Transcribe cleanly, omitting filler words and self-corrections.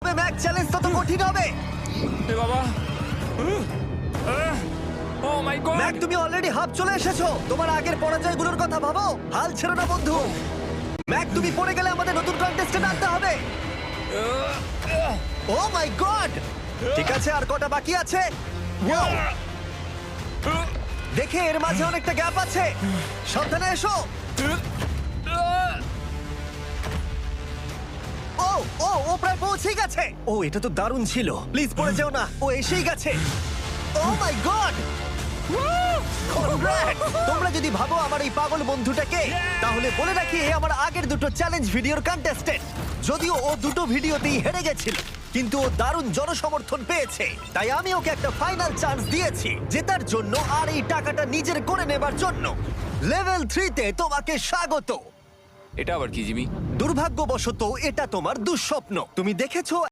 হবে Mac, challenge তত কঠিন হবে। এ বাবা, ও মাই গড! ম্যাক, তুমি অলরেডি হাফ চলে এসেছো। তোমার আগের পরাজয়গুলোর কথা ভাবো, হাল ছেড়ো না বন্ধু। ম্যাক, তুমি পড়ে গেলে আমাদের নতুন কন্টেস্টেন্ট আনতে হবে। ও মাই গড! ঠিক আছে, আর কটা বাকি আছে? Wow! দেখে এর মাঝে অনেকটা গ্যাপ আছে। সাবধানে এসো। ও ও ও প্রায় পৌঁছে গেছে। ও, এটা তো দারুণ ছিল। প্লিজ পড়ে যেও না, ও এসেই গেছে। ও মাই গড! তোমরা যদি ভাবো আমার এই পাগল বন্ধুটাকে, তাহলে বলে রাখি এ আমার আগের দুটো চ্যালেঞ্জ ভিডিওর কন্টেস্টেন্ট। যদিও ও দুটো ভিডিওতেই হেরে গেছিল, কিন্তু ও দারুণ জনসমর্থন পেয়েছে। তাই আমি ওকে একটা ফাইনাল চান্স দিয়েছি জেতার জন্য আর এই টাকাটা নিজের করে নেবার জন্য। লেভেল 3-তে তোমাকে স্বাগত। এটা আবার কি জিমি? দুর্ভাগ্যবশত এটা তোমার দুঃস্বপ্ন। তুমি দেখেছো